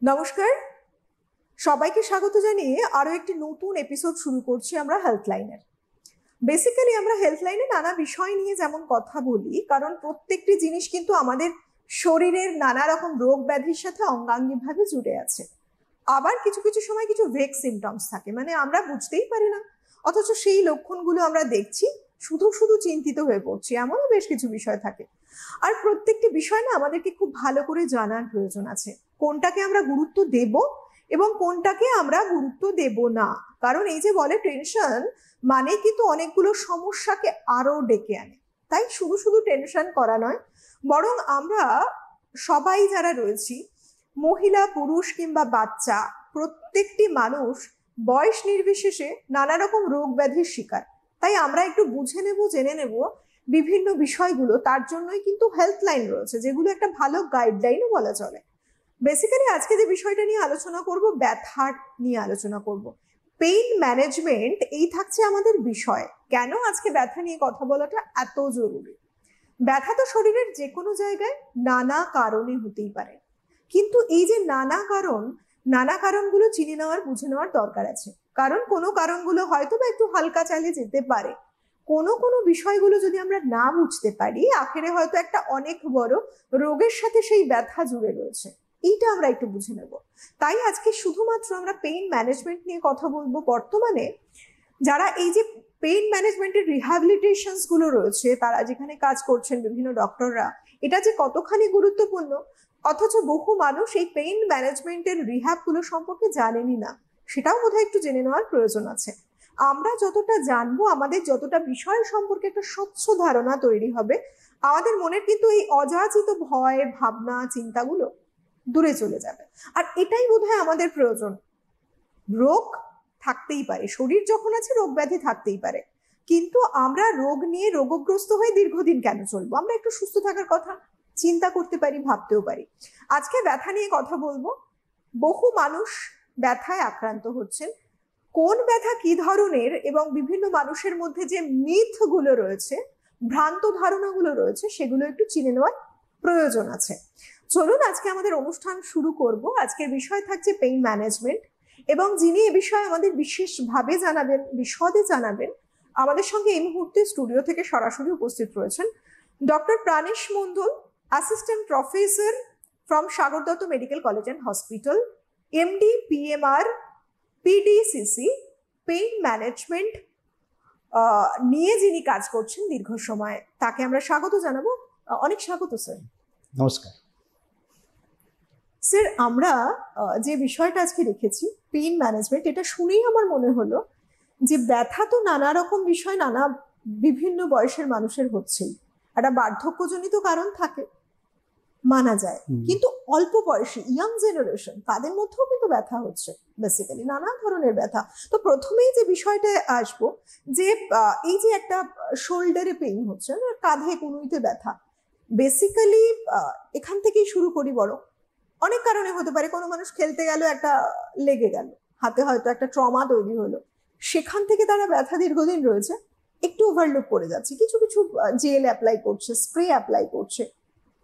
নমস্কার, সবাইকে স্বাগত জানিয়ে আরো একটি নতুন এপিসোড শুরু করছি আমরা হেলথলাইনের। বেসিক্যালি আমরা হেলথলাইনে নানা বিষয় নিয়ে যেমন কথা বলি, কারণ প্রত্যেকটি জিনিস কিন্তু আমাদের শরীরের নানা রকম রোগ ব্যাধির সাথে অঙ্গাঙ্গিভাবে জুড়ে আছে। আবার কিছু কিছু সময় কিছু ভেগ সিমটমস থাকে, মানে আমরা বুঝতেই পারি না, অথচ সেই লক্ষণগুলো আমরা দেখছি, শুধু শুধু চিন্তিত হয়ে পড়ছি, এমনও বেশ কিছু বিষয় থাকে। আর প্রত্যেকটি বিষয় না আমাদেরকে খুব ভালো করে জানার প্রয়োজন আছে, কোনটাকে আমরা গুরুত্ব দেব এবং কোনটাকে আমরা গুরুত্ব দেব না। কারণ এই যে বলে টেনশন মানে কিন্তু অনেকগুলো সমস্যাকে আরো ডেকে আনে। তাই শুধু শুধু টেনশন করা নয়, বরং আমরা সবাই যারা রয়েছি, মহিলা পুরুষ কিংবা বাচ্চা, প্রত্যেকটি মানুষ বয়স নির্বিশেষে নানা রকম রোগ ব্যাধির শিকার। তাই আমরা একটু বুঝে নেব, জেনে নেব বিভিন্ন বিষয়গুলো। তার জন্যই কিন্তু হেলথলাইন রয়েছে, যেগুলো একটা ভালো গাইডলাইনও বলা চলে। বেসিক্যালি আজকে যে বিষয়টা নিয়ে আলোচনা করব, ব্যথার নিয়ে আলোচনা করব। পেইন ম্যানেজমেন্ট এই থাকছে আমাদের বিষয়। কেন আজকে ব্যথা নিয়ে কথা বলাটা এত জরুরি? ব্যথা তো শরীরের যে কোনো জায়গায় নানা কারণে হতেই পারে, কিন্তু এই যে নানা কারণগুলো চিনে নেওয়ার, বুঝে নেওয়ার দরকার আছে। কারণ কোনো কারণগুলো হয়তো বা একটু হালকা চালিয়ে যেতে পারে, কোনো বিষয়গুলো যদি আমরা না বুঝতে পারি, আখেরে হয়তো একটা অনেক বড় রোগের সাথে সেই ব্যথা জুড়ে রয়েছে। এইটা আমরা একটু বুঝে নেব। তাই আজকে শুধুমাত্র আমরা পেইন ম্যানেজমেন্ট নিয়ে কথা বলবো। বর্তমানে যারা এই যে পেইন ম্যানেজমেন্টের রিহ্যাবিলিটেশনস গুলো রয়েছে, তারা যেখানে কাজ করছেন বিভিন্ন ডক্টররা, এটা যে কতখানি গুরুত্বপূর্ণ, অথচ বহু মানুষ এই পেইন ম্যানেজমেন্টের রিহ্যাব গুলো সম্পর্কে জানেনই না, সেটাও বোধহয় একটু জেনে নেওয়ার প্রয়োজন আছে। আমরা যতটা জানবো, আমাদের যতটা বিষয় সম্পর্কে একটা স্বচ্ছ ধারণা তৈরি হবে, আমাদের মনের কিন্তু এই অযাচিত ভয়, ভাবনা, চিন্তাগুলো দূরে চলে যাবে। আর এটাই বোধহয় আমাদের প্রয়োজন। রোগ থাকতেই পারে, শরীর যখন আছে রোগ ব্যাধি থাকতেই পারে, কিন্তু আমরা রোগ নিয়ে রোগগ্রস্ত হয়ে দীর্ঘদিন কেন চলবো? আমরা একটু সুস্থ থাকার কথা চিন্তা করতে পারি, ভাবতেও পারি। আজকে ব্যথা নিয়ে কথা বলবো। বহু মানুষ ব্যথায় আক্রান্ত হচ্ছেন। কোন ব্যথা কি ধরনের এবং বিভিন্ন মানুষের মধ্যে যে মিথগুলো রয়েছে, ভ্রান্ত ধারণাগুলো রয়েছে, সেগুলো একটু চিনে নেওয়ার প্রয়োজন আছে। চলুন আজকে আমাদের অনুষ্ঠান শুরু করব। আজকের বিষয় থাকছে পেইন ম্যানেজমেন্ট, এবং যিনি এ বিষয়ে আমাদের বিশেষভাবে জানাবেন, বিশদে জানাবেন, আমাদের সঙ্গে এই মুহূর্তে স্টুডিও থেকে সরাসরি উপস্থিত রয়েছেন doctor Pranesh Mondal, assistant professor from Sagar Dutta medical college and hospital, MD PMR PDCC, pain management নিয়ে যিনি কাজ করছেন দীর্ঘ সময়। তাকে আমরা স্বাগত জানাবো। অনেক স্বাগত স্যার। নমস্কার স্যার, আমরা যে বিষয়টা আজকে রেখেছি পেইন ম্যানেজমেন্ট, এটা শুনেই আমার মনে হলো যে ব্যথা তো নানা রকম বিষয় নানা বিভিন্ন বয়সের মানুষের হচ্ছেই। একটা বার্ধক্যজনিত কারণ থাকে, মানা যায়, কিন্তু অল্প বয়সী ইয়াং জেনারেশন, তাদের মধ্যেও কিন্তু ব্যথা হচ্ছে, বেসিক্যালি নানা ধরনের ব্যথা। তো প্রথমেই যে বিষয়টা আসবো, যে এই যে একটা শোল্ডারে পেইন হচ্ছে, কাঁধে কনুইতে ব্যথা, বেসিক্যালি এখান থেকেই শুরু করি। বড় অনেক কারণে হতে পারে। কোনো মানুষ খেলতে গেল, একটা লেগে গেল হাতে, হয়তো একটা ট্রমা তৈরি হলো, সেখান থেকে তারা ব্যথা দীর্ঘদিন রয়েছে, একটু ওভারলুক করে যাচ্ছে, কিছু কিছু জেল অ্যাপ্লাই করছে, স্প্রে অ্যাপ্লাই করছে।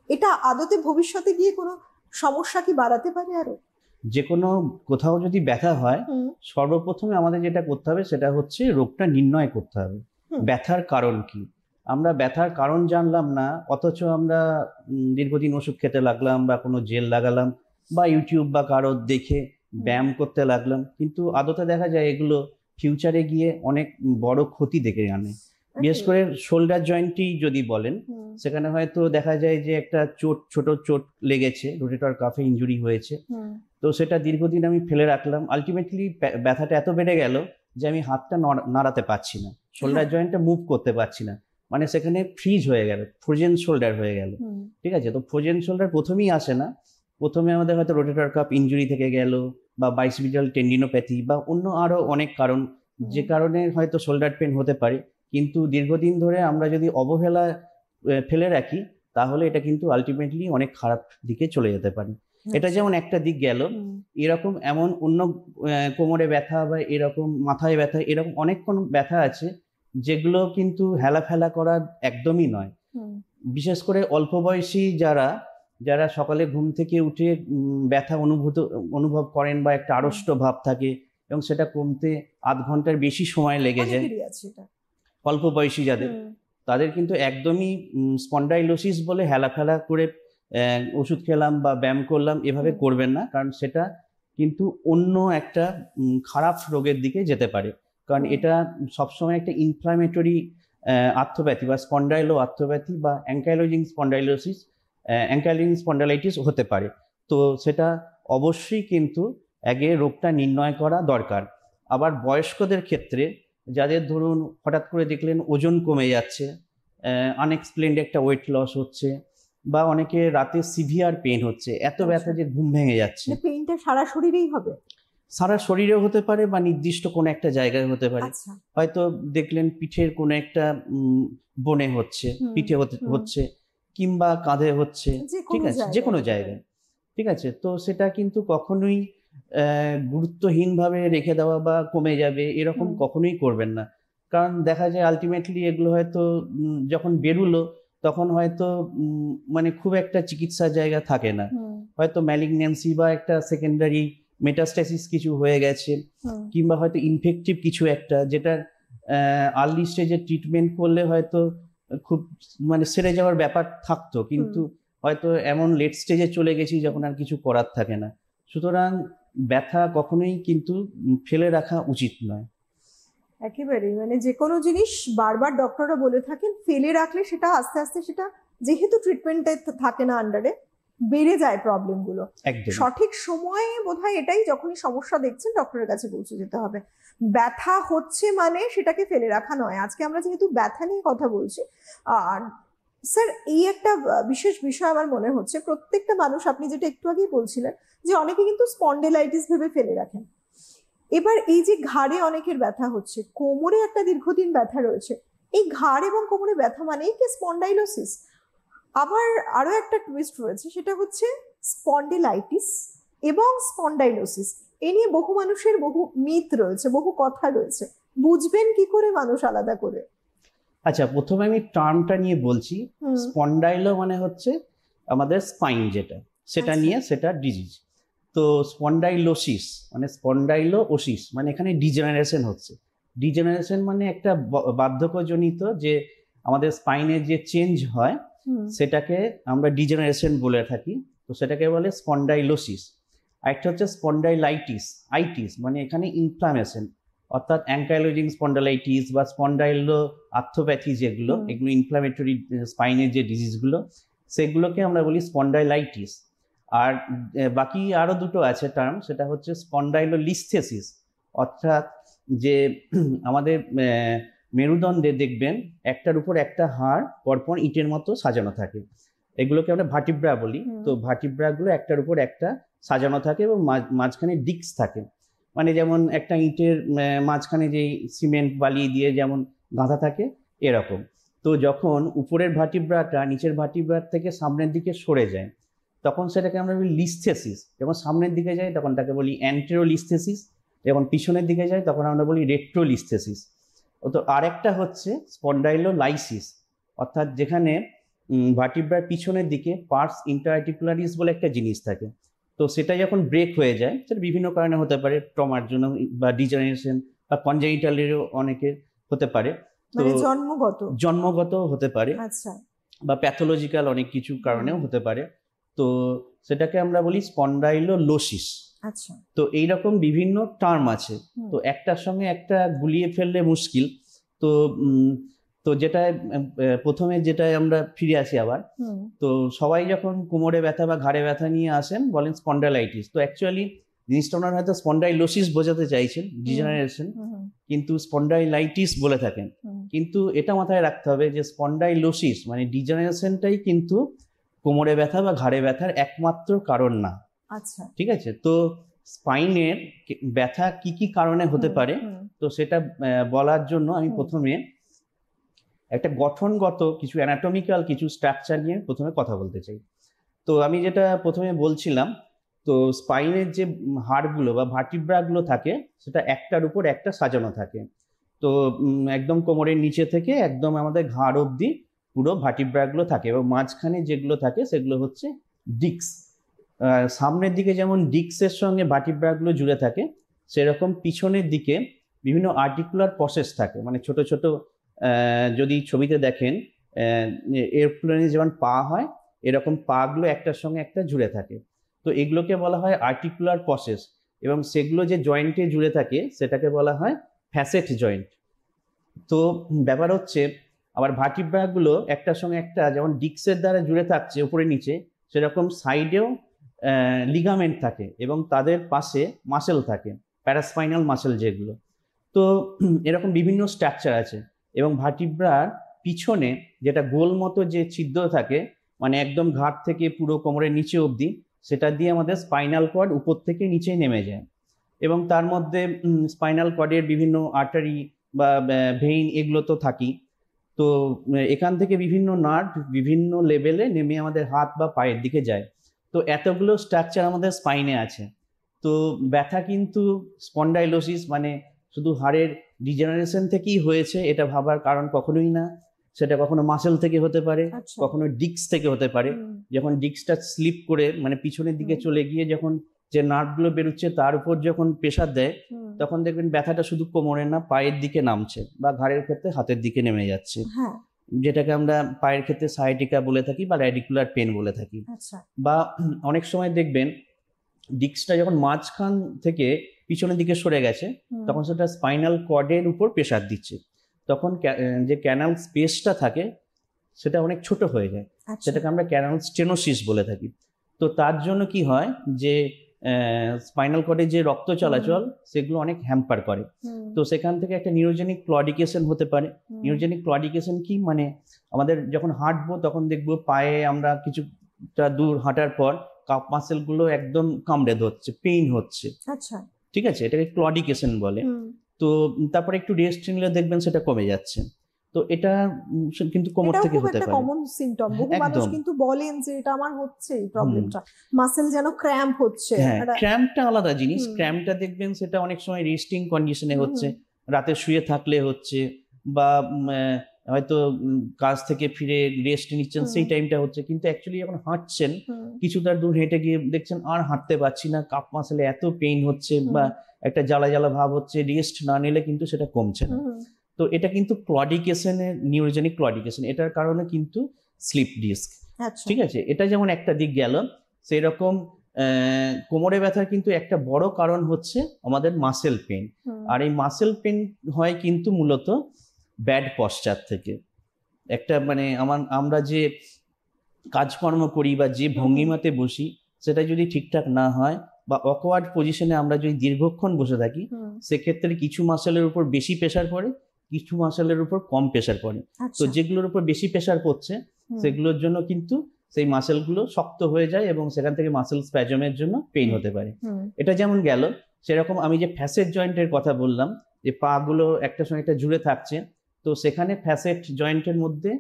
এটা আদতে ভবিষ্যতে গিয়ে কোনো সমস্যা কি বাড়াতে পারে? আরো যে কোনো কোথাও যদি ব্যথা হয়, সর্বপ্রথমে আমাদের যেটা করতে হবে সেটা হচ্ছে রোগটা নির্ণয় করতে হবে। ব্যথার কারণ কি? আমরা ব্যথার কারণ জানলাম না, অথচ আমরা দীর্ঘদিন ওষুধ খেতে লাগলাম, বা কোনো জেল লাগালাম, বা ইউটিউব বা কারো দেখে ব্যায়াম করতে লাগলাম, কিন্তু আদতে দেখা যায় এগুলো ফিউচারে গিয়ে অনেক বড় ক্ষতি ডেকে আনে। বিশেষ করে শোল্ডার জয়েন্টই যদি বলেন, সেখানে হয়তো দেখা যায় যে একটা ছোট চোট লেগেছে, রোটেটর কাফে ইনজুরি হয়েছে, তো সেটা দীর্ঘদিন আমি ফেলে রাখলাম। আলটিমেটলি ব্যথাটা এত বেড়ে গেল যে আমি হাতটা নাড়াতে পারছি না, শোল্ডার জয়েন্টটা মুভ করতে পারছি না, মানে সেখানে ফ্রিজ হয়ে গেল, ফ্রোজেন শোল্ডার হয়ে গেল। ঠিক আছে, তো ফ্রোজেন শোল্ডার প্রথমেই আসে না, প্রথমে আমাদের হয়তো রোটেটর কাফ ইনজুরি থেকে গেল, বা বাইসিপিটাল টেন্ডিনোপ্যাথি, বা অন্য আরো অনেক কারণ, যে কারণে হয়তো শোল্ডার পেন হতে পারে। কিন্তু দীর্ঘদিন ধরে আমরা যদি অবহেলা ফেলে রাখি, তাহলে এটা কিন্তু আলটিমেটলি অনেক খারাপ দিকে চলে যেতে পারে। এটা যেমন একটা দিক গেল, এরকম এমন অন্য কোমরে ব্যথা বা এরকম মাথায় ব্যথা, এরকম অনেক কোন ব্যথা আছে যেগুলো কিন্তু হেলাফেলা করার একদমই নয়। বিশেষ করে অল্প বয়সী যারা, যারা সকালে ঘুম থেকে উঠে ব্যথা অনুভব করেন বা একটা আড়ষ্ট ভাব থাকে এবং সেটা কমতে আধ ঘন্টার বেশি সময় লেগে যায়, অল্প বয়সী যাদের, তাদের কিন্তু একদমই স্পন্ডাইলোসিস বলে হেলাফেলা করে ওষুধ খেলাম বা ব্যায়াম করলাম এভাবে করবেন না, কারণ সেটা কিন্তু অন্য একটা খারাপ রোগের দিকে যেতে পারে। কারণ এটা সবসময় একটা ইনফ্লামেটরি আর্থ্রোপ্যাথি বা স্পন্ডাইলো আর্থ্রোপ্যাথি বা অ্যাঙ্কাইলোজিং স্পন্ডাইলাইটিস হতে পারে। তো সেটা অবশ্যই কিন্তু আগে রোগটা নির্ণয় করা দরকার। আবার বয়স্কদের ক্ষেত্রে যাদের ধরুন হঠাৎ করে দেখলেন ওজন কমে যাচ্ছে, আনএক্সপ্লেইনড একটা ওয়েট লস হচ্ছে, বা অনেকে রাতে সিভিয়ার পেইন হচ্ছে, এত ব্যথা যে ঘুম ভেঙে যাচ্ছে। পেইনটা সারা শরীরেই হবে? সারা শরীরেও হতে পারে বা নির্দিষ্ট কোনো একটা জায়গায় হতে পারে। হয়তো দেখলেন পিঠের কোনো একটা বনে হচ্ছে, পিঠে হচ্ছে, কিংবা কাঁধে হচ্ছে, ঠিক আছে, যে কোনো জায়গায়, ঠিক আছে। তো সেটা কিন্তু কখনোই গুরুত্বহীনভাবে রেখে দেওয়া বা কমে যাবে এরকম কখনোই করবেন না। কারণ দেখা যায় আলটিমেটলি এগুলো হয়তো যখন বেরুলো তখন হয়তো মানে খুব একটা চিকিৎসার জায়গা থাকে না, হয়তো ম্যালিগন্যান্সি বা একটা সেকেন্ডারি মেটাস্টাসিস কিছু হয়ে গেছে, কিংবা হয়তো ইনফেক্টিভ কিছু একটা, যেটা আর্লি স্টেজে ট্রিটমেন্ট করলে হয়তো খুব মানে সেরে যাওয়ার ব্যাপার থাকতো, কিন্তু হয়তো এমন লেট স্টেজে চলে গেছি যখন আর কিছু করার থাকে না। সুতরাং ব্যথা কখনোই কিন্তু ফেলে রাখা উচিত নয়। একেবারেই, মানে যে কোনো জিনিস বারবার ডক্টররা বলে থাকেন ফেলে রাখলে সেটা আস্তে আস্তে, সেটা যেহেতু ট্রিটমেন্টে থাকে না আন্ডারে, বেড়ে যায় প্রবলেমগুলো। সঠিক সময়ে বোধহয় এটাই, যখনই সমস্যা দেখছেন ডক্টরের কাছে পৌঁছে যেতে হবে। ব্যথা হচ্ছে মানে সেটাকে ফেলে রাখা নয়। আজকে আমরা যেহেতু ব্যথা নিয়ে কথা বলছি, আর স্যার এই একটা বিশেষ বিষয় আমার মনে হচ্ছে, প্রত্যেকটা মানুষ, আপনি যেটা একটু আগেই বলছিলেন যে অনেকে কিন্তু স্পন্ডিলাইটিস ভেবে ফেলে রাখেন। এবার এই যে ঘাড়ে অনেকের ব্যথা হচ্ছে, কোমরে একটা দীর্ঘদিন ব্যথা রয়েছে, এই ঘাড় এবং কোমরে ব্যথা মানেই কি স্পন্ডাইলোসিস? আবার আরো একটা টুইস্ট রয়েছে, সেটা হচ্ছে স্পন্ডিলাইটিস এবং স্পন্ডাইলোসিস। এ নিয়ে বহু মানুষের বহু মিথ রয়েছে, বহু কথা রয়েছে। বুঝবেন কি করে মানুষ আলাদা করে? আচ্ছা, প্রথমে আমি টার্মটা নিয়ে বলছি। স্পন্ডাইলো মানে হচ্ছে আমাদের স্পাইন যেটা, সেটা নিয়ে সেটা ডিজিজ। তো স্পন্ডাইলোসিস মানে স্পন্ডাইলোসিস মানে এখানে ডিজেনারেশন হচ্ছে। ডিজেনারেশন মানে একটা বার্ধক্যজনিত যে আমাদের স্পাইনের যে চেঞ্জ হয় সেটাকে আমরা ডিজেনারেশন বলে থাকি। তো সেটাকে বলে স্পন্ডাইলোসিস। আরেকটা হচ্ছে স্পন্ডাইলাইটিস, আইটিস মানে এখানে ইনফ্লামেশন, অর্থাৎ অ্যাঙ্কাইলোজিং স্পন্ডাইলাইটিস বা স্পন্ডাইলো আর্থ্রোপ্যাথি যেগুলো, এগুলো ইনফ্লামেটরি স্পাইনের যে ডিজিজগুলো, সেগুলোকে আমরা বলি স্পন্ডাইলাইটিস। আর বাকি আরো দুটো আছে টার্ম, সেটা হচ্ছে স্পন্ডাইলোলিস্থেসিস, অর্থাৎ যে আমাদের মেরুদণ্ডে দেখবেন একটার উপর একটা হাড় পরপর ইটের মতো সাজানো থাকে, এগুলোকে আমরা ভার্টিব্রা বলি। তো ভার্টিব্রাগুলো একটার উপর একটা সাজানো থাকে এবং মাঝখানে ডিস্ক থাকে, মানে যেমন একটা ইটের মাঝখানে যে সিমেন্ট বালি দিয়ে যেমন গাঁথা থাকে এরকম। তো যখন উপরের ভার্টিব্রাটা নিচের ভার্টিব্রার থেকে সামনের দিকে সরে যায় তখন সেটাকে আমরা বলি লিস্থেসিস। যখন সামনের দিকে যায় তখন তাকে বলি অ্যান্টেরোলিস্থেসিস, যখন পিছনের দিকে যায় তখন আমরা বলি রেট্রোলিস্থেসিস। তো আরেকটা হচ্ছে স্পন্ডাইলোলাইসিস, অর্থাৎ যেখানে ভার্টিব্রার পিছনের দিকে পার্স ইন্টারআর্টিকুলারিস বলে একটা জিনিস থাকে। তো সেটা যখন ব্রেক হয়ে যায়, সেটা বিভিন্ন কারণে হতে পারে, ট্রমার জন্য বা ডিজেনারেশন বা কনজেনিটালেরও অনেকের হতে পারে, তো জন্মগত হতে পারে, বা প্যাথোলজিক্যাল অনেক কিছু কারণেও হতে পারে। তো সেটাকে আমরা বলি স্পন্ডাইলোলোসিস। আচ্ছা, তো এইরকম বিভিন্ন টার্ম আছে, তো একটার সঙ্গে একটা গুলিয়ে ফেললে মুশকিল। তো তো যেটা প্রথমে যেটা আমরা ফিরে আসি আবার, তো সবাই যখন কোমরে ব্যথা বা ঘাড়ে ব্যথা নিয়ে আসেন বলেন স্পন্ডাইলাইটিস, তো অ্যাকচুয়ালি জিনিসটা ওনারা হয়তো স্পন্ডাইলোসিস বোঝাতে চাইছেন, ডিজেনারেশন, কিন্তু স্পন্ডাইলাইটিস বলে থাকেন। কিন্তু এটা মাথায় রাখতে হবে যে স্পন্ডাইলোসিস মানে ডিজেনারেশনটাই কিন্তু কোমরে ব্যথা বা ঘাড়ে ব্যথার একমাত্র কারণ না। আচ্ছা, ঠিক আছে। তো স্পাইনের ব্যথা কি কি কারণে হতে পারে, তো সেটা বলার জন্য আমি প্রথমে একটা গঠনগত কিছু অ্যানাটমিক্যাল কিছু স্ট্রাকচার নিয়ে প্রথমে কথা বলতে চাই। তো আমি যেটা প্রথমে বলছিলাম, তো স্পাইনের যে হাড়গুলো বা ভার্টিব্রাগুলো থাকে সেটা একটার উপর একটা সাজানো থাকে। তো একদম কোমরের নিচে থেকে একদম আমাদের ঘাড় অবধি পুরো ভার্টিব্রাগুলো থাকে, এবং মাঝখানে যেগুলো থাকে সেগুলো হচ্ছে ডিস্ক, সামনের দিকে যেমন ডিস্কের সঙ্গে ভার্টিব্রাগুলো জুড়ে থাকে, সেরকম পিছনের দিকে বিভিন্ন আর্টিকুলার প্রসেস থাকে, মানে ছোট ছোট যদি ছবিতে দেখেন এরোপ্লেনে যেমন পা হয় এরকম পাগুলো একটার সঙ্গে একটা জুড়ে থাকে। তো এগুলোকে বলা হয় আর্টিকুলার প্রসেস, এবং সেগুলো যে জয়েন্টে জুড়ে থাকে সেটাকে বলা হয় ফ্যাসেট জয়েন্ট। তো ব্যাপার হচ্ছে আবার ভার্টিব্রাগুলো একটার সঙ্গে একটা যেমন ডিস্কের দ্বারা জুড়ে থাকছে উপরে নিচে, সেরকম সাইডেও লিগামেন্ট থাকে এবং তাদের পাশে মাসেল থাকে, প্যারাস্পাইনাল মাসেল যেগুলো। তো এরকম বিভিন্ন স্ট্রাকচার আছে, এবং ভার্টিব্রার পিছনে যেটা গোল মতো যে ছিদ্র থাকে, মানে একদম ঘাট থেকে পুরো কোমরের নিচে অবধি, সেটা দিয়ে আমাদের স্পাইনাল কর্ড উপর থেকে নিচে নেমে যায়, এবং তার মধ্যে স্পাইনাল কর্ডের বিভিন্ন আর্টারি বা ভেইন এগুলো তো থাকি। তো এখান থেকে বিভিন্ন নার্ভ বিভিন্ন লেভেলে নেমে আমাদের হাত বা পায়ের দিকে যায়। তো এতগুলো স্ট্রাকচার আমাদের স্পাইনে আছে। তো ব্যথা কিন্তু স্পন্ডাইলোসিস মানে শুধু হাড়ের ডিজেনারেশন থেকেই হয়েছে এটা ভাবার কারণ কখনোই না। সেটা কখনো মাসেল থেকে হতে পারে, কখনো ডিস্ক থেকে হতে পারে। যখন ডিস্কটা স্লিপ করে মানে পিছনের দিকে চলে গিয়ে যখন যে নার্ভগুলো বেরোচ্ছে তার উপর যখন প্রেশার দেয়, তখন দেখবেন ব্যথাটা শুধু কোমরে না পায়ের দিকে নামছে, বা ঘাড়ের ক্ষেত্রে হাতের দিকে নেমে যাচ্ছে, যেটাকে আমরা পায়ের ক্ষেত্রে সায়াটিকা বলে থাকি বা র্যাডিকুলার পেন বলে থাকি। বা অনেক সময় দেখবেন ডিস্কটা যখন মাঝখান থেকে পিছনের দিকে সরে গেছে, তখন সেটা স্পাইনাল কর্ডের উপর প্রেশার দিচ্ছে, তখন যে ক্যানাল স্পেসটা থাকে সেটা অনেক ছোট হয়ে যায়, সেটাকে আমরা ক্যানাল স্টেনোসিস বলে থাকি। তো তার জন্য কি হয় যে স্পাইনাল কর্ডে যে রক্ত চলাচল সেগুলো অনেক হ্যাম্পার করে। তো সেখান থেকে একটা নিউরোজেনিক ক্লডিকেশন হতে পারে। নিউরোজেনিক ক্লডিকেশন কি মানে, আমাদের যখন হাঁটবো তখন দেখবো পায়ে আমরা কিছুটা দূর হাঁটার পর কাপ মাসেল গুলো একদম কামড়ে ধরছে, পেইন হচ্ছে, আচ্ছা ঠিক আছে, এটাকে ক্লডিকেশন বলে। তো তারপরে একটু রেস্ট নিলে দেখবেন সেটা কমে যাচ্ছে। তো এটা কিন্তু কোমর থেকে হতে পারে, কমন সিম্পটম। বহু মানুষ কিন্তু বলেন যে এটা আমার হচ্ছে এই প্রবলেমটা, মাসেল যেন ক্র্যাম্প হচ্ছে। হ্যাঁ, ক্র্যাম্পটা আলাদা জিনিস। ক্র্যাম্পটা দেখবেন সেটা অনেক সময় রেস্টিং কন্ডিশনে হচ্ছে, রাতে শুয়ে থাকলে হচ্ছে, বা হয়তো কাজ থেকে ফিরে রেস্ট নিচ্ছেন সেই টাইমটা হচ্ছে, কিন্তু অ্যাকচুয়ালি যখন হাঁটছেন কিছুটা দূর হেঁটে গিয়ে দেখছেন আর হাঁটতে পারছি না, কাপ মাসেলে এত পেইন হচ্ছে বা একটা জ্বালা জ্বালা ভাব হচ্ছে, রেস্ট না নিলে কিন্তু সেটা কমছে না। তো এটা কিন্তু ক্লডিকেশনের, নিউরোজেনিক ক্লডিকেশন, এটার কারণে কিন্তু স্লিপ ডিস্ক, ঠিক আছে। এটা যেমন একটা দিক গেল, সেই রকম কোমরে ব্যথার কিন্তু একটা বড় কারণ হচ্ছে আমাদের মাসেল পেন। আর এই মাসেল পেন হয় কিন্তু মূলত ব্যাড পশ্চার থেকে। একটা মানে আমরা যে কাজকর্ম করি বা যে ভঙ্গিমাতে বসি সেটা যদি ঠিকঠাক না হয়, বা অকওয়ার্ড পজিশনে আমরা যদি দীর্ঘক্ষণ বসে থাকি, সেক্ষেত্রে কিছু মাসেলের উপর বেশি প্রেশার পড়ে, কিছু মাসেলের উপর কম প্রেশার পড়ে। তো যেগুলোর উপর বেশি প্রেশার পড়ছে সেগুলোর জন্য কিন্তু সেই মাসেলগুলো শক্ত হয়ে যায় এবং সেখান থেকে মাসেল স্প্যাজমের জন্য পেইন হতে পারে। এটা যেমন গেল, সেরকম আমি যে ফ্যাসেট জয়েন্টের কথা বললাম, যে পা গুলো একটার সঙ্গে একটা জুড়ে থাকছে, তো সেখানে ফ্যাসেট জয়েন্টের মধ্যে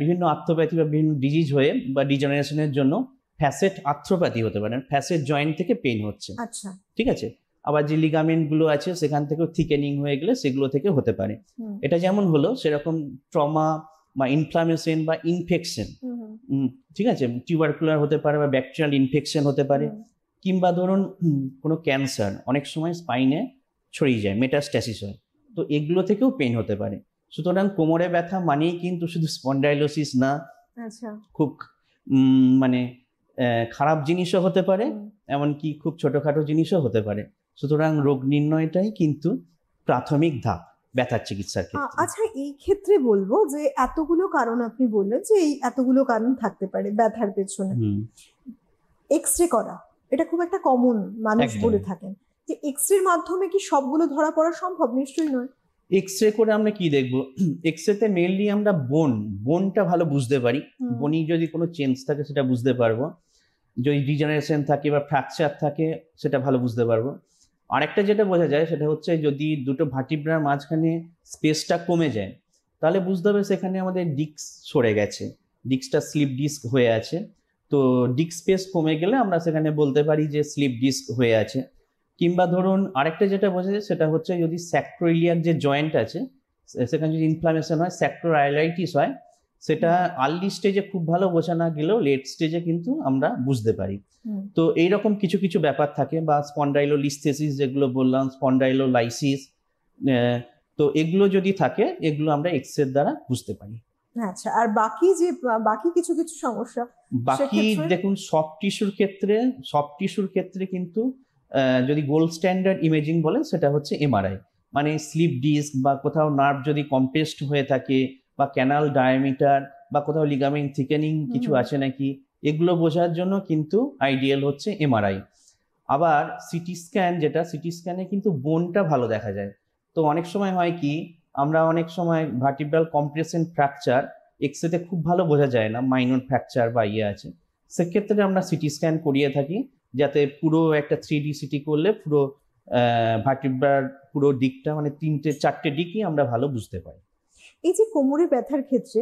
বিভিন্ন আর্থ্রোপ্যাথি বা বিভিন্ন ডিজিজ হয়ে বা ডিজেনারেশনের জন্য ফ্যাসেট আর্থ্রোপ্যাথি হতে পারে, ফ্যাসেট জয়েন্ট থেকে পেইন হচ্ছে, ঠিক আছে। আবার যে লিগামেন্ট গুলো আছে সেখান থেকেও থিকেনিং হয়ে গেলে সেগুলো থেকে হতে পারে। এটা যেমন হলো, সেরকম ট্রমা বা ইনফ্লামেশন বা ইনফেকশন, ঠিক আছে, টিউবারকুলার হতে পারে বা ব্যাকটেরিয়াল ইনফেকশন হতে পারে, কিংবা ধরুন কোনো ক্যান্সার অনেক সময় স্পাইনে ছড়িয়ে যায়, মেটাস্ট্যাসিস হয়, তো এগুলো থেকেও পেইন হতে পারে। সুতরাং কোমরে ব্যথা মানেই কিন্তু শুধু স্পন্ডাইলোসিস না, খুব মানে খারাপ জিনিসও হতে পারে, এমনকি খুব ছোটখাটো জিনিসও হতে পারে। সুতরাং রোগ নির্ণয়টাই কিন্তু প্রাথমিক ধাপ ব্যথার চিকিৎসার ক্ষেত্রে। আচ্ছা, এই ক্ষেত্রে বলবো যে এতগুলো কারণ আপনি বললেন যে এই এতগুলো কারণ থাকতে পারে ব্যথার পেছনে, এক্সরে করা এটা খুব একটা কমন, মানুষ বলে থাকেন যে এক্সরের মাধ্যমে কি সবগুলো ধরা পড়া সম্ভব? নিশ্চয়ই নয়। এক্সরে করে আমরা কি দেখবো? এক্সরেতে মেইনলি আমরা বোনটা ভালো বুঝতে পারি, বনি যদি কোনো চেঞ্জ থাকে সেটা বুঝতে পারবো, যদি ডিজেনারেশন থাকে বা ফ্র্যাকচার থাকে সেটা ভালো বুঝতে পারবো। আরেকটা যেটা বোঝা যায় সেটা হচ্ছে যদি দুটো ভার্টিব্রার মাঝখানে স্পেসটা কমে যায়, তাহলে বুঝতে হবে সেখানে আমাদের ডিস্ক সরে গেছে, ডিস্কটা স্লিপ ডিস্ক হয়ে আছে। তো ডিস্ক স্পেস কমে গেলে আমরা সেখানে বলতে পারি যে স্লিপ ডিস্ক হয়ে আছে। কিংবা ধরুন আরেকটা যেটা বোঝা যায় সেটা হচ্ছে যদি স্যাক্রোইলিয়ার যে জয়েন্ট আছে সেখানে যদি ইনফ্লামেশন হয়, স্যাক্রোআইলাইটিস হয়, সেটা আর্লি স্টেজে খুব ভালো বোঝা না গেলেও লেট স্টেজে কিন্তু আমরা বুঝতে পারি। তো এইরকম কিছু কিছু ব্যাপার থাকে, বা স্পন্ডাইলোলিস্থেসিস যেগুলো বললাম, স্পন্ডাইলোলাইসিস, তো এগুলো যদি থাকে এগুলো আমরা এক্সের দ্বারা বুঝতে পারি। আচ্ছা, আর বাকি কিছু কিছু সমস্যা বাকি দেখুন সফট টিস্যুর ক্ষেত্রে কিন্তু যদি গোল্ড স্ট্যান্ডার্ড ইমেজিং বলে সেটা হচ্ছে এমআরআই, মানে স্লিপ ডিস্ক বা কোথাও নার্ভ যদি কম্প্রেসড হয়ে থাকে, বা ক্যানাল ডায়ামিটার, বা কোথাও লিগামেন্ট থিকেনিং কিছু আছে নাকি, এগুলো বোঝার জন্য কিন্তু আইডিয়াল হচ্ছে এমআরআই। আবার সিটি স্ক্যানে কিন্তু বোনটা ভালো দেখা যায়। তো অনেক সময় হয় কি, আমরা অনেক সময় ভার্টিব্রাল কম্প্রেশন ফ্র্যাকচার এক্সরেতে খুব ভালো বোঝা যায় না, মাইনর ফ্র্যাকচার বা আছে, সেক্ষেত্রে আমরা সিটি স্ক্যান করিয়ে থাকি, যাতে পুরো একটা 3D সিটি করলে পুরো ভার্টিব্রার পুরো দিকটা, মানে 3-4টে দিকই আমরা ভালো বুঝতে পারি। এই যে কোমরে ব্যথার ক্ষেত্রে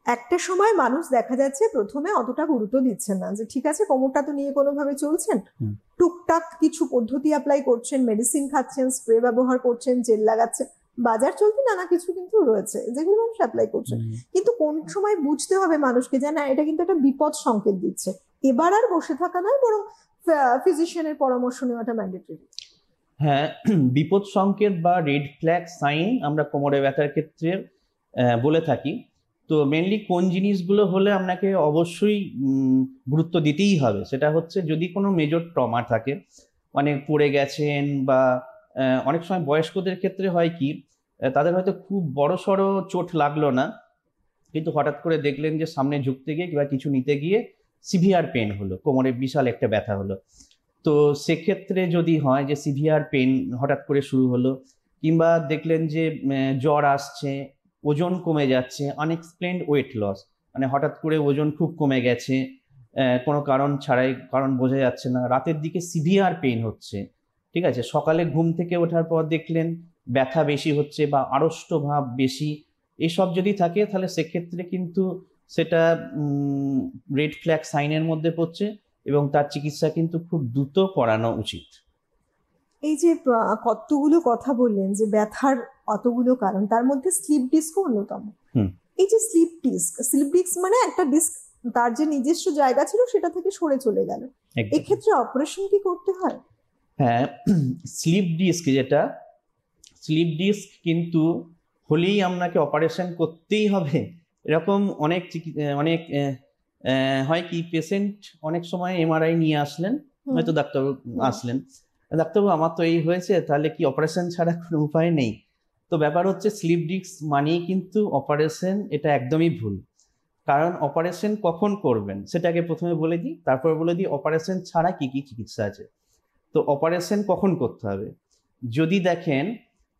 একটা সময় মানুষ দেখা যাচ্ছে প্রথমে অতটা গুরুত্ব দিচ্ছেন না, যে ঠিক আছে কোমরটা তো নিয়ে কোনোভাবে চলছেন, টুকটাক কিছু পদ্ধতি অ্যাপ্লাই করছেন, মেডিসিন খাচ্ছেন, স্প্রে ব্যবহার করছেন, জেল লাগাচ্ছেন, বাজার চলতি নানা কিছু কিন্তু রয়েছে যেগুলো মানুষ অ্যাপ্লাই করছেন। কিন্তু কোন সময় বুঝতে হবে মানুষকে যে না, এটা কিন্তু একটা বিপদ সংকেত দিচ্ছে, এবার আর বসে থাকা নয়, বরং ফিজিশিয়ানের পরামর্শ নেওয়াটা ম্যান্ডেটরি। হ্যাঁ, বিপদ সংকেত বা রেড ফ্ল্যাগ সাইন আমরা কোমরে ব্যথার ক্ষেত্রে বলে থাকি। তো মেনলি কোন জিনিসগুলো হলে আপনাকে অবশ্যই গুরুত্ব দিতেই হবে, সেটা হচ্ছে যদি কোনো মেজর ট্রমা থাকে, মানে পড়ে গেছেন, বা অনেক সময় বয়স্কদের ক্ষেত্রে হয় কি, তাদের হয়তো খুব বড় সড়ো চোট লাগলো না, কিন্তু হঠাৎ করে দেখলেন যে সামনে ঝুঁকতে গিয়ে কিংবা কিছু নিতে গিয়ে সিভিয়ার পেন হলো, কোমরে বিশাল একটা ব্যথা হলো। তো সেক্ষেত্রে যদি হয় যে সিভিয়ার পেন হঠাৎ করে শুরু হলো, কিংবা দেখলেন যে জ্বর আসছে, ওজন কমে যাচ্ছে, আনএক্সপ্লেইনড ওয়েট লস, মানে হঠাৎ করে ওজন খুব কমে গেছে, কোনো কারণ ছাড়াই, কারণ বোঝা যাচ্ছে না, রাতের দিকে সিভিয়ার পেন হচ্ছে, ঠিক আছে, সকালে ঘুম থেকে ওঠার পর দেখলেন ব্যথা বেশি হচ্ছে বা আড়ষ্ট ভাব বেশি, এসব যদি থাকে তাহলে সেক্ষেত্রে কিন্তু সেটা রেড ফ্ল্যাগ সাইনের মধ্যে পড়ছে, এবং তার চিকিৎসা কিন্তু খুব দ্রুত করানো উচিত। এই যে কতগুলো কথা বললেন যে ব্যথার অতগুলো কারণ, তার মধ্যে স্লিপ ডিস্কও অন্যতম। এই যে স্লিপ ডিস্ক মানে একটা ডিস্ক তার যে নিজস্ব জায়গা ছিল সেটা থেকে সরে চলে গেল, এক্ষেত্রে অপারেশন কি করতে হয়? হ্যাঁ, স্লিপ ডিস্ক কিন্তু হলেই আপনাকে অপারেশন করতেই হবে এরকম অনেক হয় কি, পেশেন্ট অনেক সময় এমআরআই নিয়ে আসলেন, হয়তো ডাক্তারবাবু আসলেন, ডাক্তারবাবু আমার তো এই হয়েছে, তাহলে কি অপারেশন ছাড়া কোনো উপায় নেই? তো ব্যাপার হচ্ছে স্লিপ ডিস্ক মানেই কিন্তু অপারেশন, এটা একদমই ভুল। কারণ অপারেশন কখন করবেন সেটাকে প্রথমে বলে দিই, তারপর বলে দিই অপারেশন ছাড়া কি কি চিকিৎসা আছে। তো অপারেশন কখন করতে হবে? যদি দেখেন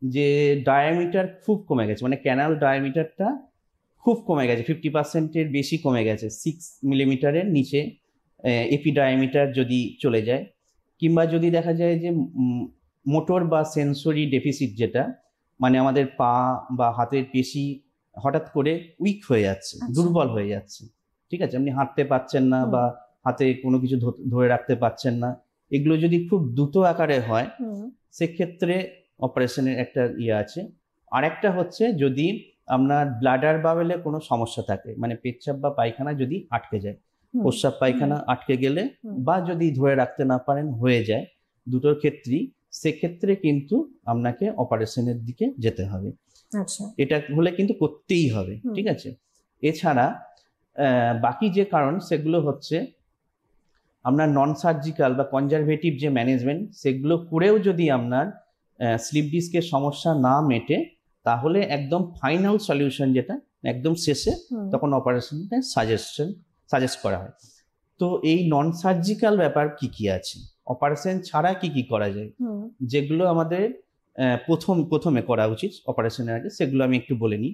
যে ডায়ামিটার খুব কমে গেছে, মানে ক্যানাল ডায়ামিটারটা খুব কমে গেছে, 50%-এর বেশি কমে গেছে, 6 মিলিমিটারের নিচে এপি ডায়ামিটার যদি চলে যায়, কিংবা যদি দেখা যায় যে মোটর বা সেন্সরি ডেফিসিট, যেটা মানে আমাদের পা বা হাতের পেশি হঠাৎ করে উইক হয়ে যাচ্ছে, দুর্বল হয়ে যাচ্ছে, ঠিক আছে, আপনি হাঁটতে পারছেন না বা হাতে কোনো কিছু ধরে রাখতে পারছেন না, এগুলো যদি খুব দ্রুত আকারে হয় সেক্ষেত্রে অপারেশনের একটা আছে। আর একটা হচ্ছে যদি আপনার ব্লাডার বাবেলে কোনো সমস্যা থাকে, মানে পেচ্ছাপ বা পায়খানা যদি আটকে যায়, প্রস্রাব পায়খানা আটকে গেলে, বা যদি ধরে রাখতে না পারেন হয়ে যায়, দুটোর ক্ষেত্রেই, সেক্ষেত্রে কিন্তু আপনাকে অপারেশনের দিকে যেতে হবে। আচ্ছা, এটা হলে কিন্তু করতেই হবে, ঠিক আছে। এছাড়া বাকি যে কারণ সেগুলো হচ্ছে আপনার নন সার্জিক্যাল বা কনজারভেটিভ যে ম্যানেজমেন্ট, সেগুলো করেও যদি আপনার স্লিপ ডিস্কের সমস্যা না মেটে, তাহলে একদম ফাইনাল সলিউশন যেটা একদম শেষে, তখন অপারেশনটা সাজেস্ট করা হয়। তো এই নন সার্জিক্যাল ব্যাপার কি কি আছে, অপারেশন ছাড়া কি কি করা যায়, যেগুলো আমাদের প্রথমে করা উচিত অপারেশনের আগে, সেগুলো আমি একটু বলে নিই।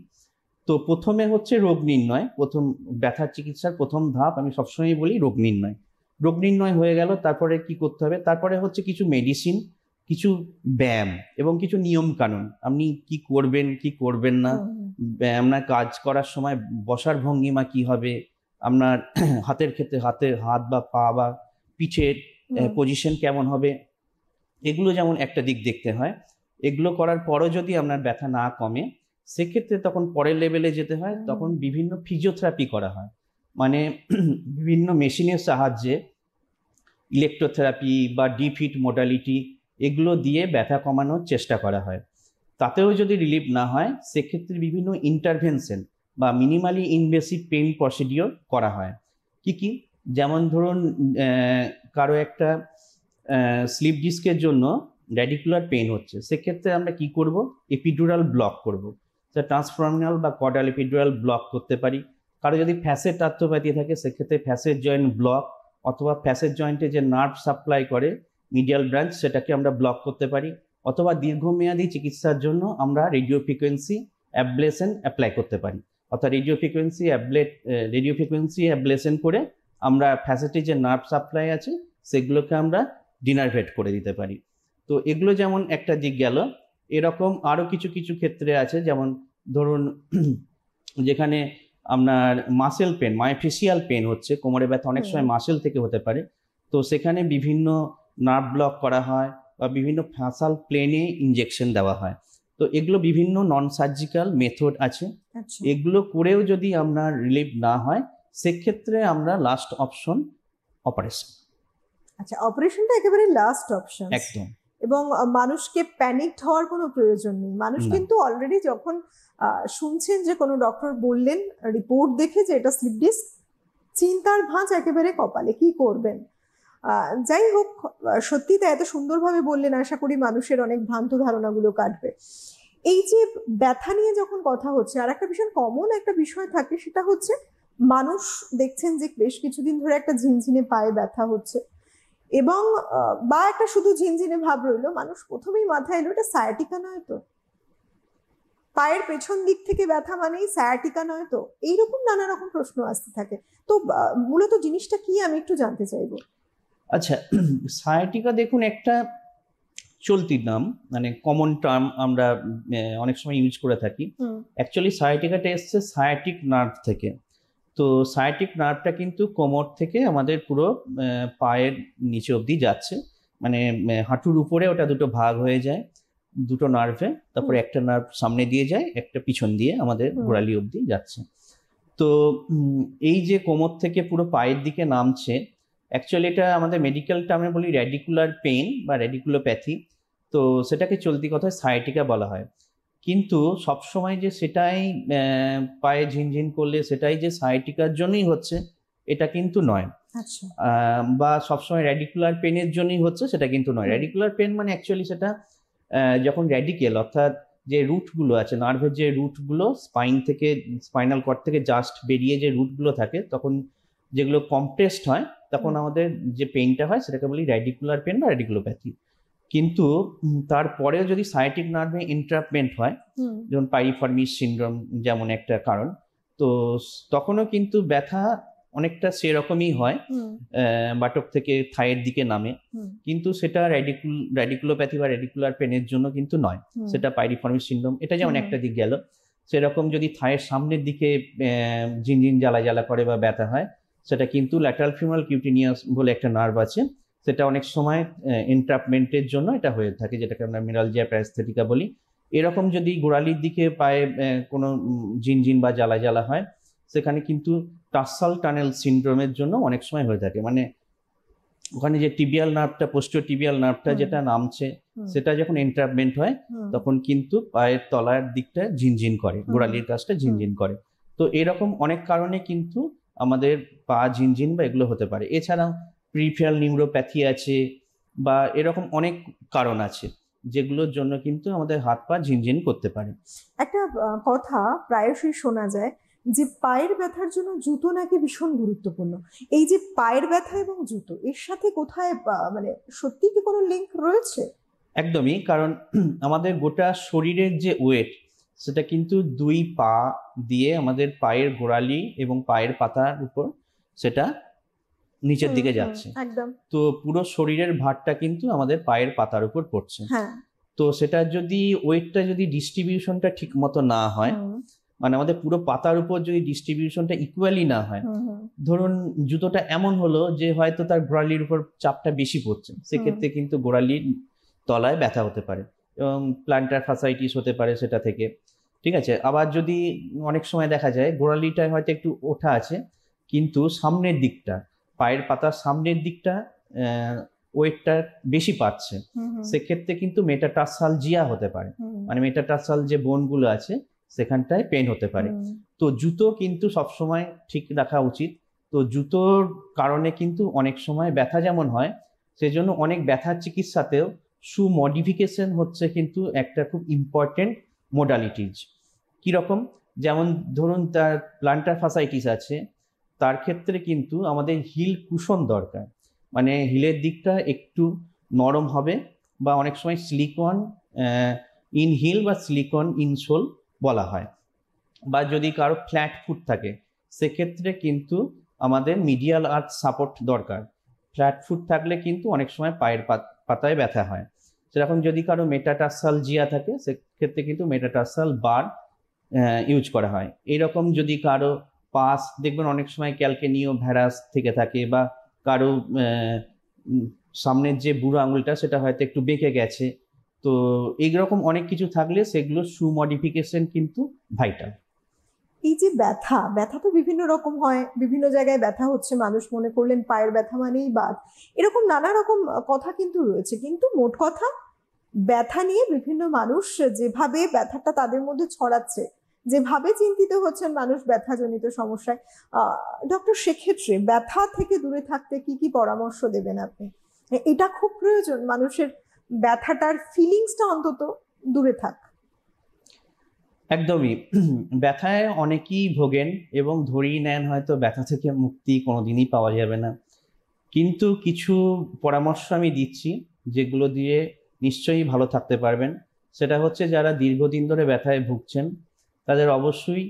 তো প্রথমে হচ্ছে রোগ নির্ণয়, প্রথম ব্যথার চিকিৎসার প্রথম ধাপ আমি সবসময় বলি রোগ নির্ণয় হয়ে গেল, তারপরে কি করতে হবে, তারপরে হচ্ছে কিছু মেডিসিন, কিছু ব্যায়াম এবং কিছু নিয়ম কানুন, আপনি কি করবেন কি করবেন না, আপনার কাজ করার সময় বসার ভঙ্গিমা কি হবে, আপনার হাতের ক্ষেত্রে হাত বা পা বা পিঠের পজিশন কেমন হবে, এগুলো যেমন একটা দিক দেখতে হয়। এগুলো করার পরও যদি আপনার ব্যথা না কমে, সেক্ষেত্রে তখন পরের লেভেলে যেতে হয়, তখন বিভিন্ন ফিজিওথেরাপি করা হয়, মানে বিভিন্ন মেশিনের সাহায্যে ইলেকট্রোথেরাপি বা ডিপ হিট মোডালিটি এগুলো দিয়ে ব্যথা কমানোর চেষ্টা করা হয়। তাতেও যদি রিলিফ না হয় সেক্ষেত্রে বিভিন্ন ইন্টারভেনশন বা মিনিমালি ইনভেসিভ পেইন প্রসিডিওর করা হয়। কি যেমন ধরুন কারো একটা স্লিপ ডিস্কের জন্য রেডিকুলার পেইন হচ্ছে, সেক্ষেত্রে আমরা কি করব, এপিডুরাল ব্লক করব, ট্রান্সফর্মিনাল বা কর্ডাল এপিডুরাল ব্লক করতে পারি। কারো যদি ফ্যাসেট আর্থ্রোপ্যাথি থাকে সেক্ষেত্রে ফ্যাসেট জয়েন্ট ব্লক অথবা ফ্যাসেট জয়েন্টে যে নার্ভ সাপ্লাই করে মিডিয়াল ব্রাঞ্চ সেটাকে আমরা ব্লক করতে পারি, অথবা দীর্ঘমেয়াদী চিকিৎসার জন্য আমরা রেডিও ফ্রিকোয়েন্সি অ্যাবলেশন অ্যাপ্লাই করতে পারি, অর্থাৎ রেডিও ফ্রিকোয়েন্সি অ্যাবলেশন করে আমরা ফ্যাসেটের যে নার্ভ সাপ্লাই আছে সেগুলোকে আমরা ডিনার্ভেট করে দিতে পারি। তো এগুলো যেমন একটা দিক গেল। এরকম আরও কিছু কিছু ক্ষেত্রে আছে, যেমন ধরুন যেখানে আপনার মাসেল পেন, মায়োফেসিয়াল পেন হচ্ছে, কোমরে ব্যথা অনেক সময় মাসেল থেকে হতে পারে, তো সেখানে বিভিন্ন নার্ভ ব্লক করা হয় বা বিভিন্ন ফাসাল প্লেনে ইনজেকশন দেওয়া হয়। তো এগুলো বিভিন্ন নন সার্জিক্যাল মেথড আছে, এগুলো করেও যদি আমরা রিলিফ না হয় সেক্ষেত্রে আমরা লাস্ট অপশন অপারেশন। আচ্ছা, অপারেশনটা একেবারে লাস্ট অপশন একদম। এবং মানুষকে প্যানিকড হওয়ার কোনো প্রয়োজন নেই। মানুষ কিন্তু অলরেডি যখন শুনছেন যে কোনো ডক্টর বললেন রিপোর্ট দেখে যে এটা স্লিপ ডিস্ক, চিন্তার ভাঁজ একেবারে কপালে, কি করবেন। যাই হোক, সত্যি তাই এত সুন্দরভাবে বললেন, আশা করি মানুষের অনেক ভ্রান্ত ধারণাগুলো কাটবে। এই যে ব্যথা নিয়ে যখন কথা হচ্ছে, আর একটা ভীষণ কমন একটা বিষয় থাকে, সেটা হচ্ছে মানুষ দেখছেন যে বেশ কিছুদিন ধরে একটা ঝিনঝিনে পায়ে ব্যথা হচ্ছে, এবং বা একটা শুধু ঝিনঝিনে ভাব রইলো, মানুষ প্রথমেই মাথায় এলো এটা সায়াটিকা নয় তো, পায়ের পেছন দিক থেকে ব্যথা মানেই সায়াটিকা নয় তো, এইরকম নানা রকম প্রশ্ন আসতে থাকে। তো মূলত জিনিসটা কি আমি একটু জানতে চাইবো। আচ্ছা, সায়াটিকা দেখুন একটা চলতি নাম, মানে কমন টার্ম আমরা অনেক সময় ইউজ করে থাকি। অ্যাকচুয়ালি সায়াটিকাটা এসছে সায়াটিক নার্ভ থেকে। তো সায়াটিক নার্ভটা কিন্তু কোমর থেকে আমাদের পুরো পায়ের নিচে অবধি যাচ্ছে, মানে হাঁটুর উপরে ওটা দুটো ভাগ হয়ে যায় দুটো নার্ভে, তারপরে একটা নার্ভ সামনে দিয়ে যায়, একটা পিছন দিয়ে আমাদের গোড়ালি অবধি যাচ্ছে। তো এই যে কোমর থেকে পুরো পায়ের দিকে নামছে, অ্যাকচুয়ালি এটা আমাদের মেডিকেল টার্মে বলি রেডিকুলার পেইন বা রেডিকুলোপ্যাথি। তো সেটাকে চলতি কথায় সায়াটিকা বলা হয়, কিন্তু সবসময় যে সেটাই পায়ে ঝিনঝিন করলে সেটাই যে সায়াটিকার জন্যই হচ্ছে এটা কিন্তু নয়, বা সবসময় রেডিকুলার পেনের জন্যই হচ্ছে সেটা কিন্তু নয়। রেডিকুলার পেন মানে অ্যাকচুয়ালি সেটা যখন রেডিকেল অর্থাৎ যে রুটগুলো আছে, নার্ভের যে রুটগুলো স্পাইন থেকে, স্পাইনাল কর্ড থেকে জাস্ট বেরিয়ে যে রুটগুলো থাকে, তখন যেগুলো কম্প্রেসড হয় তখন আমাদের যে পেইনটা হয় সেটাকে বলি রেডিকুলার পেন বা রেডিকুলোপ্যাথি। কিন্তু তারপরেও যদি সায়াটিক নার্ভে ইন্টারাপ্টমেন্ট হয়, যেমন পাইরিফর্মি সিনড্রোম যেমন একটা কারণ, তো তখনও কিন্তু ব্যথা অনেকটা সেরকমই হয়, বাটক থেকে থাইয়ের দিকে নামে, কিন্তু সেটা রেডিকুলোপ্যাথি বা রেডিকুলার পেনের জন্য কিন্তু নয়, সেটা পাইরিফর্মি সিনড্রোম। এটা যেমন একটা দিক গেল। সেরকম যদি থাইয়ের সামনের দিকে ঝিনঝিন জ্বালা জ্বালা করে বা ব্যথা হয়, সেটা কিন্তু ল্যাটারাল ফিউমারাল কিউটিনিয়াস বলে একটা নার্ভ আছে, সেটা অনেক সময় এন্ট্রাপমেন্টের জন্য এটা হয়ে থাকে, যেটাকে আমরা মিরালজিয়া প্যারাস্থেটিকা বলি। এরকম যদি গোড়ালির দিকে পায়ে কোনো ঝিনঝিন বা জ্বালা জ্বালা হয়, সেখানে কিন্তু টার্সাল টানেল সিনড্রোমের জন্য অনেক সময় হয়ে থাকে, মানে ওখানে যে টিবিয়াল নার্ভটা, পোস্টিরিয়র টিবিয়াল নার্ভটা যেটা নামছে, সেটা যখন এন্ট্রাপমেন্ট হয় তখন কিন্তু পায়ের তলার দিকটা ঝিনঝিন করে, গোড়ালির কাছটা ঝিনঝিন করে। তো এরকম অনেক কারণে কিন্তু আমাদের পা ঝিনঝিন বা এগুলো হতে পারে। এছাড়াও প্রিফেরাল নিউরোপ্যাথি আছে বা এরকম অনেক কারণ আছে যেগুলোর জন্য কিন্তু আমাদের হাত পা ঝিনঝিন করতে পারে। একটা কথা প্রায়শই শোনা যায় যে পায়ের ব্যথার জন্য জুতো নাকি ভীষণ গুরুত্বপূর্ণ। এই যে পায়ের ব্যথা এবং জুতো, এর সাথে কোথায় মানে সত্যি কি কোনো লিঙ্ক রয়েছে? একদমই, কারণ আমাদের গোটা শরীরের যে ওয়েট সেটা কিন্তু দুই পা দিয়ে আমাদের পায়ের গোড়ালি এবং পায়ের পাতার উপর সেটা নিচের দিকে যাচ্ছে, তো পুরো শরীরের ভারটা কিন্তু আমাদের পায়ের পাতার উপর পড়ছে। তো সেটা যদি ওয়েটটা যদি ডিস্ট্রিবিউশনটা ঠিক মতো না হয়, মানে আমাদের পুরো পাতার উপর যদি ডিস্ট্রিবিউশনটা ইকুয়ালি না হয়, ধরুন জুতোটা এমন হলো যে হয়তো তার গোড়ালির উপর চাপটা বেশি পড়ছে, সেক্ষেত্রে কিন্তু গোড়ালির তলায় ব্যথা হতে পারে এবং প্ল্যান্টার ফাসাইটিস হতে পারে সেটা থেকে। ঠিক আছে। আবার যদি অনেক সময় দেখা যায় গোড়ালিটায় হয়তো একটু ওঠা আছে, কিন্তু সামনের দিকটা, পায়ের পাতার সামনের দিকটা ওয়েটটা বেশি পাচ্ছে, সেক্ষেত্রে কিন্তু মেটাটার্সালজিয়া হতে পারে। মানে মেটাটার্সাল যে বোনগুলো আছে সেখানটায় পেন হতে পারে। তো জুতো কিন্তু সবসময় ঠিক রাখা উচিত। তো জুতোর কারণে কিন্তু অনেক সময় ব্যথা যেমন হয়, সেজন্য অনেক ব্যথার চিকিৎসাতেও শু মডিফিকেশন হচ্ছে কিন্তু একটা খুব ইম্পর্টেন্ট মোডালিটিজ। কিরকম? যেমন ধরুন তার প্লান্টার ফাসাইটিস আছে, তার ক্ষেত্রে কিন্তু আমাদের হিল কুশন দরকার, মানে হিলের দিকটা একটু নরম হবে, বা অনেক সময় সিলিকন ইন হিল বা সিলিকন ইনসোল বলা হয়। বা যদি কারো ফ্ল্যাট ফুট থাকে সেক্ষেত্রে কিন্তু আমাদের মিডিয়াল আর্থ সাপোর্ট দরকার। ফ্ল্যাট ফুট থাকলে কিন্তু অনেক সময় পায়ের পাতায় ব্যথা হয়। সেরকম যদি কারো মেটাটার্সালজিয়া থাকে সেক্ষেত্রে কিন্তু মেটাটার্সাল বার ইউজ করা হয়। এইরকম যদি কারো পাস দেখবেন অনেক সময় ক্যালকেনিও ভ্যারাস থেকে থাকে, বা কারো সামনের যে বুড়ো আঙুলটা সেটা হয়তো একটু বেঁকে গেছে, তো এইরকম অনেক কিছু থাকলে সেগুলো শু মডিফিকেশন কিন্তু ভাইটাল। এই যে ব্যথা, ব্যথা তো বিভিন্ন রকম হয়, বিভিন্ন জায়গায় ব্যথা হচ্ছে, মানুষ মনে করলেন পায়ের ব্যথা মানেই বাত, এরকম নানা রকম কথা কিন্তু রয়েছে। কিন্তু মোট কথা, ব্যথা নিয়ে বিভিন্ন মানুষ যেভাবে ব্যথাটা তাদের মধ্যে ছড়াচ্ছে, যেভাবে চিন্তিত হচ্ছেন মানুষ ব্যথাজনিত সমস্যায়, ডক্টর সেক্ষেত্রে ব্যথা থেকে দূরে থাকতে কি কি পরামর্শ দেবেন আপনি? এটা খুব প্রয়োজন, মানুষের ব্যথাটার ফিলিংসটা অন্তত দূরে থাক। একদমই। ব্যথায় অনেকেই ভোগেন এবং ধরেই নেন হয়তো ব্যথা থেকে মুক্তি কোনোদিনই পাওয়া যাবে না। কিন্তু কিছু পরামর্শ আমি দিচ্ছি যেগুলো দিয়ে নিশ্চয়ই ভালো থাকতে পারবেন। সেটা হচ্ছে যারা দীর্ঘদিন ধরে ব্যথায় ভুগছেন তাদের অবশ্যই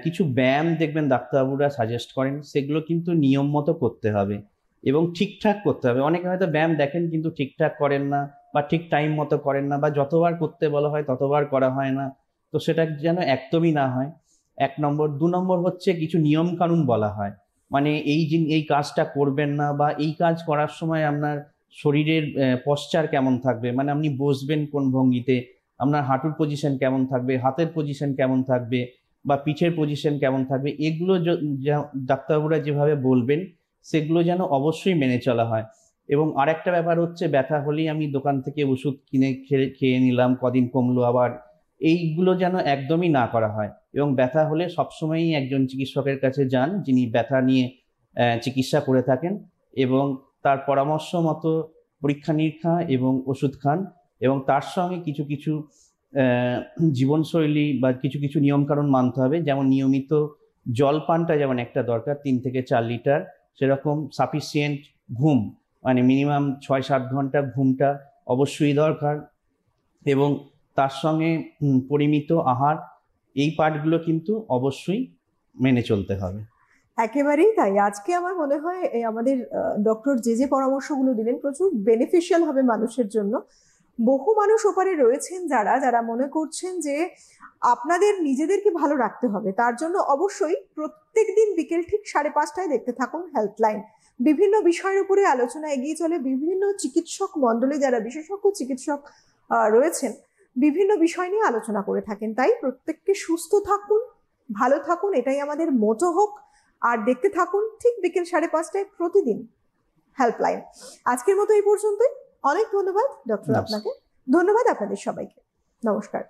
কিছু ব্যায়াম দেখবেন ডাক্তারবাবুরা সাজেস্ট করেন, সেগুলো কিন্তু নিয়ম মতো করতে হবে এবং ঠিকঠাক করতে হবে। অনেকে হয়তো ব্যায়াম দেখেন কিন্তু ঠিকঠাক করেন না, বা ঠিক টাইম মতো করেন না, বা যতবার করতে বলা হয় ততবার করা হয় না। তো সেটা যেন একদমই না হয়, 1 নম্বর। 2 নম্বর হচ্ছে কিছু নিয়ম কানুন বলা হয়, মানে এই কাজটা করবেন না, বা এই কাজ করার সময় আপনার শরীরের পশ্চার কেমন থাকবে, মানে আপনি বসবেন কোন ভঙ্গিতে, আপনার হাঁটুর পজিশন কেমন থাকবে, হাতের পজিশন কেমন থাকবে, বা পিঠের পজিশন কেমন থাকবে, এগুলো ডাক্তারবাবুরা যেভাবে বলবেন সেগুলো যেন অবশ্যই মেনে চলা হয়। এবং আরেকটা ব্যাপার হচ্ছে, ব্যথা হলেই আমি দোকান থেকে ওষুধ কিনে খেয়ে নিলাম, কদিন কমলো আবার, এইগুলো যেন একদমই না করা হয়। এবং ব্যথা হলে সবসময়ই একজন চিকিৎসকের কাছে যান যিনি ব্যথা নিয়ে চিকিৎসা করে থাকেন, এবং তার পরামর্শ মতো পরীক্ষা নিরীক্ষা এবং ওষুধ খান। এবং তার সঙ্গে কিছু কিছু জীবনশৈলী বা কিছু কিছু নিয়মকানুন মানতে হবে, যেমন নিয়মিত জল পানটা যেমন একটা দরকার 3 থেকে 4 লিটার, সেরকম সাফিসিয়েন্ট ঘুম, মানে মিনিমাম 6-7 ঘন্টা ঘুমটা অবশ্যই দরকার। এবং তার সঙ্গে পরিমিত আহার, এই পার্টগুলো কিন্তু অবশ্যই মেনে চলতে হবে। একেবারেই তাই। আজকে আমার মনে হয় আমাদের ডক্টর যে পরামর্শগুলো দিলেন প্রচুর বেনিফিশিয়াল হবে মানুষের জন্য। বহু মানুষ ওপারে রয়েছেন যারা যারা মনে করছেন যে আপনাদের নিজেদেরকে ভালো রাখতে হবে, তার জন্য অবশ্যই প্রত্যেকদিন বিকেল ঠিক 5:30টায় দেখতে থাকুন হেল্পলাইন। বিভিন্ন বিষয়ের উপরে আলোচনা এগিয়ে চলে, বিভিন্ন চিকিৎসক মণ্ডলী যারা বিশেষজ্ঞ চিকিৎসক রয়েছেন বিভিন্ন বিষয় নিয়ে আলোচনা করে থাকেন। তাই প্রত্যেককে সুস্থ থাকুন, ভালো থাকুন, এটাই আমাদের মোটো হোক। আর দেখতে থাকুন ঠিক বিকেল 5:30টায় প্রতিদিন হেল্পলাইন। আজকের মতো এই পর্যন্তই। অনেক ধন্যবাদ ডক্টর আপনাকে, ধন্যবাদ আপনাদের সবাইকে, নমস্কার।